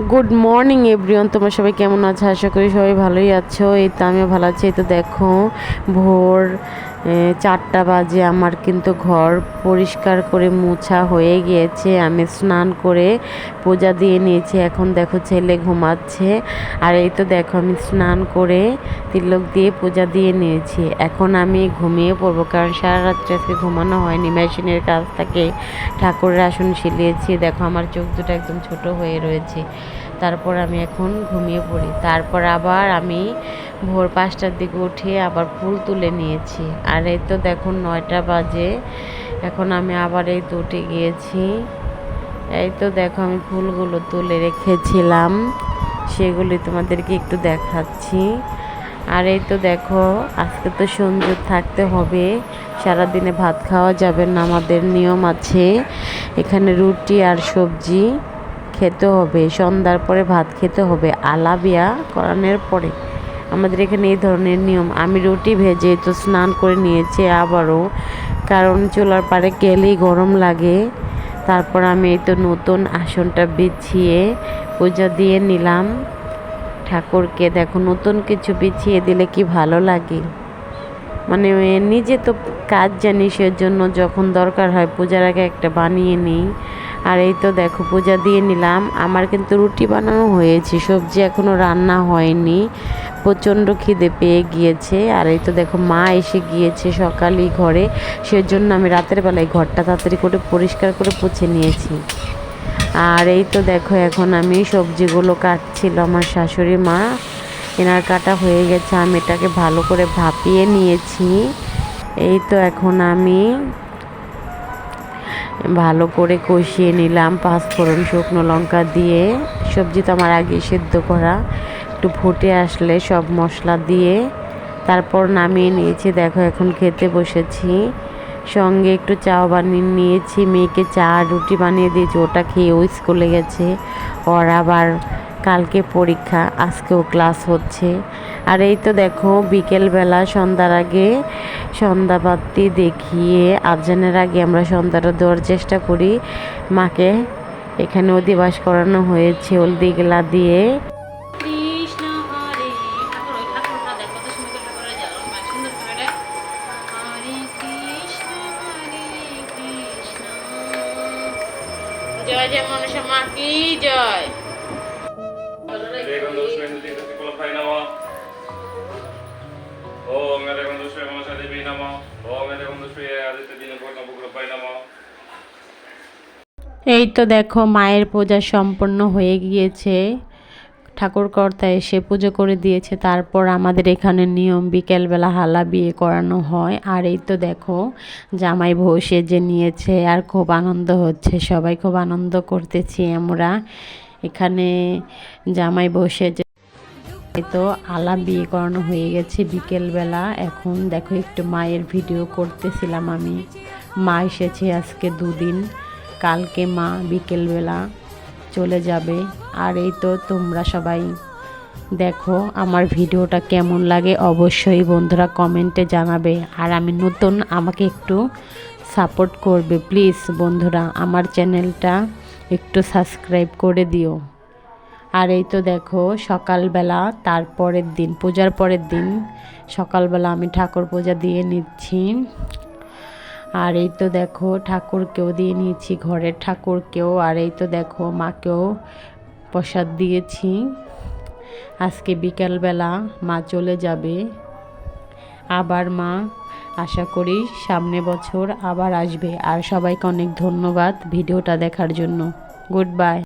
Good morning everyone, তোমরা সবাই কেমন আছো? আশা করি সবাই ভালোই আছো। এই তো আমিও ভালো আছি। এই তো দেখো ভোর 4টা বাজে, আমার কিন্তু ঘর পরিষ্কার করে মোছা হয়ে গিয়েছে। আমি স্নান করে পূজা দিয়ে নিয়েছি। এখন দেখো ছেলে ঘুমাচ্ছে, আর এই তো দেখো আমি স্নান করে তিলক দিয়ে পূজা দিয়ে নিয়েছি। এখন আমি ঘুমিয়ে পড়বো, কারণ সারা রাত্রে আজকে ঘুমানো হয়নি, মেশিনের কাজ থাকে। ঠাকুরের আসন সিলিয়েছি, দেখো আমার চোখ দুটো একদম ছোট হয়ে রয়েছে। তারপর আমি এখন ঘুমিয়ে পড়ি। তারপর আবার আমি ভোর 5টার দিকে উঠে আবার ফুল তুলে নিয়েছি। আর এই তো দেখো 9টা বাজে, এখন আমি আবার এই তো উঠে গিয়েছি। এই তো দেখো আমি ফুলগুলো তুলে রেখেছিলাম, সেগুলি তোমাদেরকে একটু দেখাচ্ছি। আর এই তো দেখো আজকে তো সঞ্জু থাকতে হবে, সারাদিনে ভাত খাওয়া যাবে না, আমাদের নিয়ম আছে। এখানে রুটি আর সবজি খেতে হবে, সন্ধ্যার পরে ভাত খেতে হবে, আলাবিয়া করানোর পরে। আমাদের এখানে এই ধরনের নিয়ম। আমি রুটি ভেজে তো স্নান করে নিয়েছি আবারও, কারণ চুলার পাড়ে গেলেই গরম লাগে। তারপর আমি এই তো নতুন আসনটা বিছিয়ে পূজা দিয়ে নিলাম ঠাকুরকে। দেখো নতুন কিছু বিছিয়ে দিলে কি ভালো লাগে, মানে নিজে তো কাজ জানি, সেজন্য যখন দরকার হয় পূজার আগে একটা বানিয়ে নিই। আর এই তো দেখো পূজা দিয়ে নিলাম। আমার কিন্তু রুটি বানানো হয়েছে, সবজি এখনও রান্না হয়নি, প্রচণ্ড খিদে পেয়ে গিয়েছে। আর এই তো দেখো মা এসে গিয়েছে সকালেই ঘরে, সেজন্য আমি রাতের বেলায় ঘরটা তাড়াতাড়ি করে পরিষ্কার করে পুছে নিয়েছি। আর এই তো দেখো এখন আমি সবজিগুলো কাটছিল আমার শাশুড়ি মা, এনার কাটা হয়ে গেছে। আমি এটাকে ভালো করে ভাপিয়ে নিয়েছি। এই তো এখন আমি ভালো করে কষিয়ে নিলাম পাঁচফোড়ন শুকনো লঙ্কা দিয়ে। সবজি তো আমার আগে সেদ্ধ করা, একটু ফুটে আসলে সব মশলা দিয়ে তারপর নামিয়ে নিয়েছি। দেখো এখন খেতে বসেছি, সঙ্গে একটু চাও বানিয়ে নিয়েছি। মেয়েকে চা রুটি বানিয়ে দিয়েছি, ওটা খেয়ে ও স্কুলে গেছে। ওর আবার কালকে পরীক্ষা, আজকেও ক্লাস হচ্ছে। আর এই তো দেখো বিকেলবেলা সন্ধ্যার আগে সন্ধ্যাবাতি দেখিয়ে আজানের আগে আমরা সন্ধ্যাটা দেওয়ার চেষ্টা করি। মাকে এখানে অধিবাস করানো হয়েছে হলদি গেলা দিয়ে। জয় জয় মনসা মা কি জয়। এই তো দেখো মায়ের পূজা সম্পন্ন হয়ে গিয়েছে, ঠাকুর কর্তা এসে পুজো করে দিয়েছে। তারপর আমাদের এখানে নিয়ম বিকেলবেলা হালা বিয়ে করানো হয়। আর এই তো দেখো জামাই বউ সেজে নিয়েছে, আর খুব আনন্দ হচ্ছে, সবাই খুব আনন্দ করতেছি আমরা এখানে। জামাই বউ সেজে তো আলা বিয়ে করানো হয়ে গেছে বিকেলবেলা। এখন দেখো একটু মায়ের ভিডিও করতেছিলাম আমি। মা এসেছে আজকে 2 দিন, কালকে মা বিকেলবেলা চলে যাবে। আর এই তো তোমরা সবাই দেখো আমার ভিডিওটা কেমন লাগে অবশ্যই বন্ধুরা কমেন্টে জানাবে। আর আমি নতুন, আমাকে একটু সাপোর্ট করবে প্লিজ বন্ধুরা, আমার চ্যানেলটা একটু সাবস্ক্রাইব করে দিও। আর এই তো দেখো সকালবেলা তারপরের দিন, পূজার পরের দিন সকালবেলা আমি ঠাকুর পূজা দিয়ে নিচ্ছি। আর এই তো দেখো ঠাকুরকেও দিয়ে নিয়েছি, ঘরের ঠাকুরকেও। আর এই তো দেখো মাকেও প্রসাদ দিয়েছি। আজকে বিকালবেলা মা চলে যাবে, আবার মা আশা করি সামনে বছর আবার আসবে। আর সবাইকে অনেক ধন্যবাদ ভিডিওটা দেখার জন্য। Good bye.